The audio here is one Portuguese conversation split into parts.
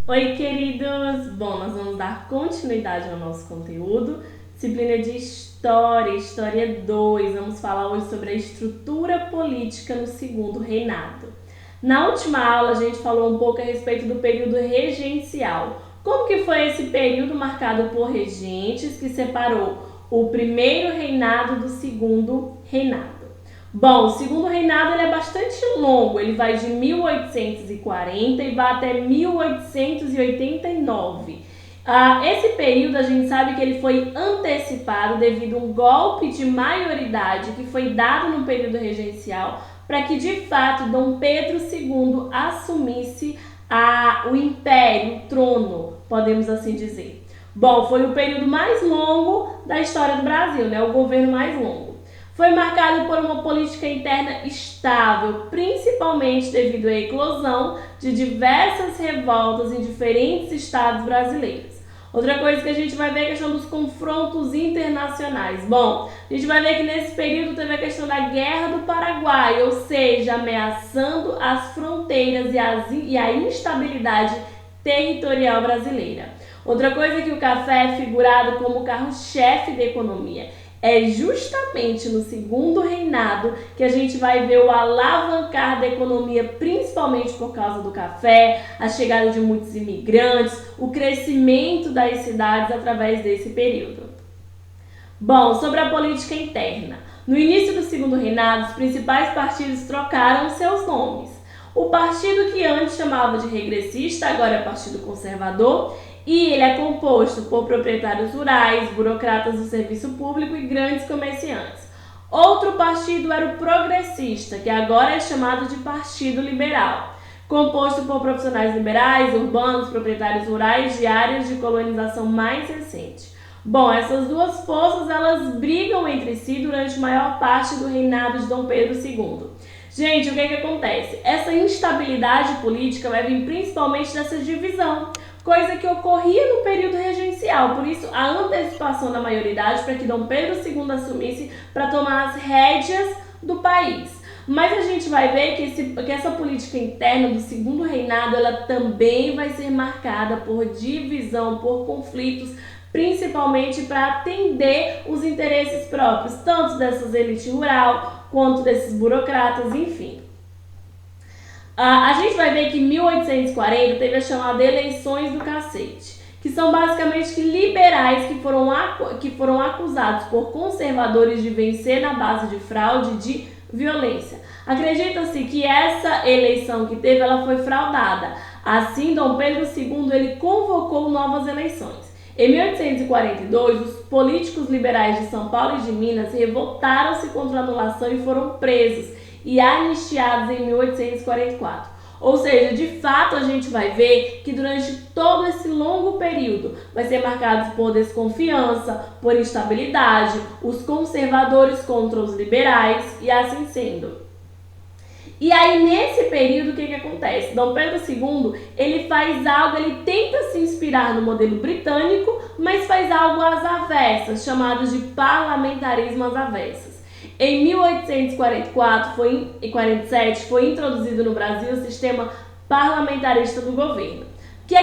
Oi, queridos! Bom, nós vamos dar continuidade ao nosso conteúdo. Disciplina de História 2. Vamos falar hoje sobre a estrutura política no segundo reinado. Na última aula, a gente falou um pouco a respeito do período regencial. Como que foi esse período marcado por regentes que separou o primeiro reinado do segundo reinado? Bom, o segundo reinado ele é bastante longo, ele vai de 1840 e vai até 1889. Esse período a gente sabe que ele foi antecipado devido a um golpe de maioridade que foi dado no período regencial para que de fato Dom Pedro II assumisse o império, o trono, podemos assim dizer. Bom, foi o período mais longo da história do Brasil, né? O governo mais longo. Foi marcado por uma política interna estável, principalmente devido à eclosão de diversas revoltas em diferentes estados brasileiros. Outra coisa que a gente vai ver é a questão dos confrontos internacionais. Bom, a gente vai ver que nesse período teve a questão da Guerra do Paraguai, ou seja, ameaçando as fronteiras e a instabilidade territorial brasileira. Outra coisa é que o café é figurado como o carro-chefe da economia. É justamente no segundo reinado que a gente vai ver o alavancar da economia, principalmente por causa do café, a chegada de muitos imigrantes, o crescimento das cidades através desse período. Bom, sobre a política interna. No início do segundo reinado, os principais partidos trocaram seus nomes. O partido que antes chamava de regressista, agora é Partido Conservador, e ele é composto por proprietários rurais, burocratas do serviço público e grandes comerciantes. Outro partido era o progressista, que agora é chamado de Partido Liberal, composto por profissionais liberais, urbanos, proprietários rurais de áreas de colonização mais recente. Bom, essas duas forças elas brigam entre si durante a maior parte do reinado de Dom Pedro II. Gente, o que acontece? Essa instabilidade política vai vir principalmente dessa divisão, coisa que ocorria no período regencial. Por isso, a antecipação da maioridade para que Dom Pedro II assumisse para tomar as rédeas do país. Mas a gente vai ver que essa política interna do segundo reinado ela também vai ser marcada por divisão, por conflitos, principalmente para atender os interesses próprios, tanto dessas elites rural quanto desses burocratas, enfim. A gente vai ver que em 1840 teve a chamada eleições do cacete, que são basicamente liberais que foram acusados por conservadores de vencer na base de fraude e de violência. Acredita-se que essa eleição que teve ela foi fraudada. Assim, Dom Pedro II ele convocou novas eleições. Em 1842, os políticos liberais de São Paulo e de Minas revoltaram-se contra a anulação e foram presos e anistiados em 1844. Ou seja, de fato a gente vai ver que durante todo esse longo período vai ser marcado por desconfiança, por instabilidade, os conservadores contra os liberais e assim sendo. E aí, nesse período, o que acontece? Dom Pedro II, ele faz algo, ele tenta se inspirar no modelo britânico, mas faz algo às avessas, chamado de parlamentarismo às avessas. Em 1844 e 47 foi introduzido no Brasil o sistema parlamentarista do governo. O que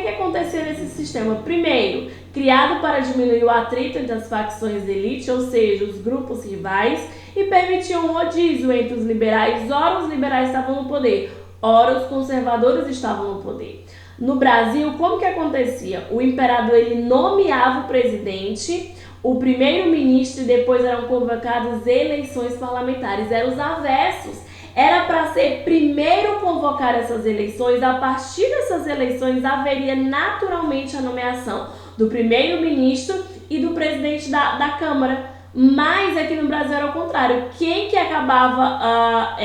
acontecia nesse sistema? Primeiro, criado para diminuir o atrito entre as facções de elite, ou seja, os grupos rivais, e permitia um rodízio entre os liberais. Ora os liberais estavam no poder, ora os conservadores estavam no poder. No Brasil, como que acontecia? O imperador ele nomeava o presidente, o primeiro-ministro e depois eram convocadas eleições parlamentares. Eram os avessos. Era para ser primeiro convocar essas eleições, a partir dessas eleições haveria naturalmente a nomeação do primeiro-ministro e do presidente da Câmara. Mas aqui no Brasil era o contrário. Quem que acabava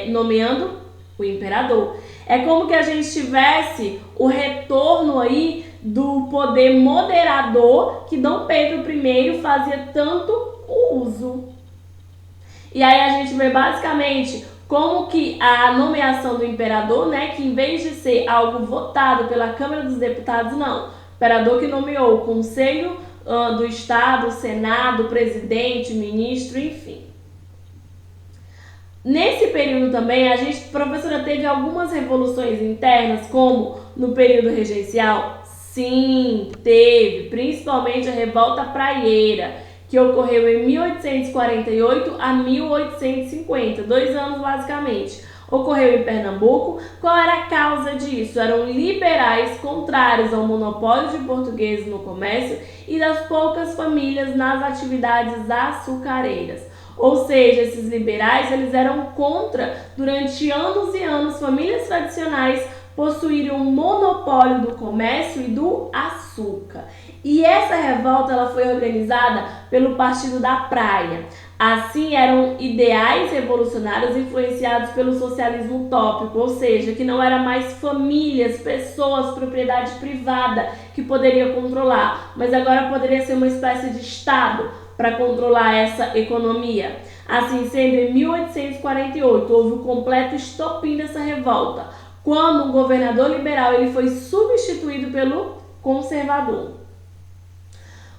nomeando? O imperador. É como que a gente tivesse o retorno aí do poder moderador que Dom Pedro I fazia tanto uso. E aí a gente vê basicamente como que a nomeação do imperador, né, que em vez de ser algo votado pela Câmara dos Deputados, não. O imperador que nomeou o Conselho do Estado, o Senado, o presidente, o ministro, enfim. Nesse período também, professora, teve algumas revoluções internas, como no período regencial? Sim, teve, principalmente a Revolta Praieira, que ocorreu em 1848 a 1850, 2 anos basicamente. Ocorreu em Pernambuco. Qual era a causa disso? Eram liberais contrários ao monopólio de portugueses no comércio e das poucas famílias nas atividades açucareiras. Ou seja, esses liberais eles eram contra, durante anos e anos, famílias tradicionais possuírem um monopólio do comércio e do açúcar. E essa revolta ela foi organizada pelo Partido da Praia. Assim, eram ideais revolucionários influenciados pelo socialismo utópico, ou seja, que não era mais famílias, pessoas, propriedade privada que poderia controlar, mas agora poderia ser uma espécie de Estado para controlar essa economia. Assim sendo, em 1848 houve o completo estopim dessa revolta, quando um governador liberal ele foi substituído pelo conservador.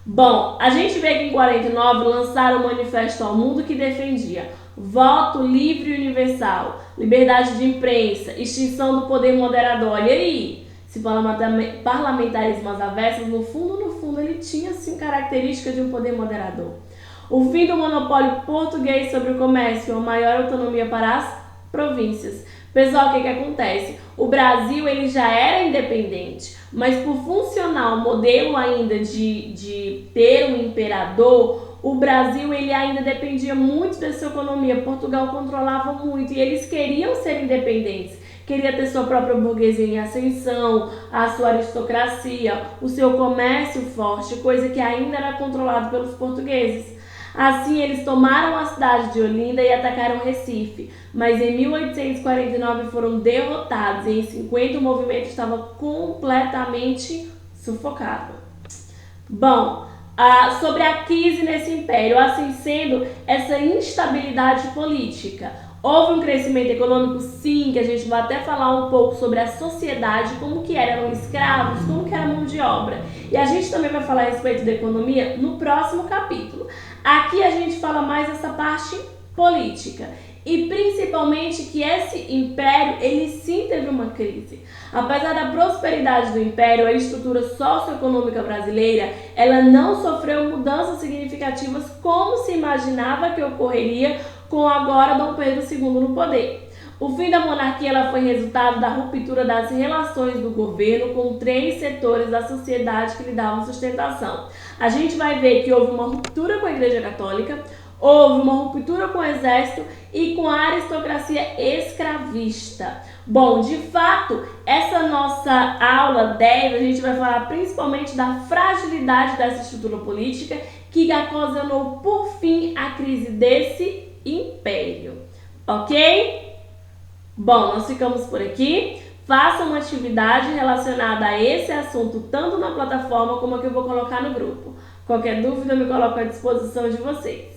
Bom, a gente vê que em 49 lançaram um manifesto ao mundo que defendia voto livre e universal, liberdade de imprensa, extinção do poder moderador. Olha aí, se parlamentarismo às avessas, no fundo, ele tinha sim característica de um poder moderador. O fim do monopólio português sobre o comércio, a maior autonomia para as províncias. Pessoal, o que acontece? O Brasil ele já era independente, mas por funcionar o modelo ainda de ter um imperador, o Brasil ele ainda dependia muito da sua economia. Portugal controlava muito e eles queriam ser independentes. Queria ter sua própria burguesia em ascensão, a sua aristocracia, o seu comércio forte, coisa que ainda era controlado pelos portugueses. Assim, eles tomaram a cidade de Olinda e atacaram Recife, mas em 1849 foram derrotados e em 50 o movimento estava completamente sufocado. Bom, sobre a crise nesse império, assim sendo, essa instabilidade política. Houve um crescimento econômico, sim, que a gente vai até falar um pouco sobre a sociedade, como que eram escravos, como que era mão de obra. E a gente também vai falar a respeito da economia no próximo capítulo. Aqui a gente fala mais essa parte política. E principalmente que esse império, ele sim teve uma crise. Apesar da prosperidade do império, a estrutura socioeconômica brasileira, ela não sofreu mudanças significativas como se imaginava que ocorreria com agora Dom Pedro II no poder. O fim da monarquia ela foi resultado da ruptura das relações do governo com 3 setores da sociedade que lhe davam sustentação. A gente vai ver que houve uma ruptura com a Igreja Católica, houve uma ruptura com o exército e com a aristocracia escravista. Bom, de fato, essa nossa aula 10, a gente vai falar principalmente da fragilidade dessa estrutura política que ocasionou, por fim, a crise desse império. Ok? Bom, nós ficamos por aqui. Faça uma atividade relacionada a esse assunto, tanto na plataforma como a que eu vou colocar no grupo. Qualquer dúvida, eu me coloco à disposição de vocês.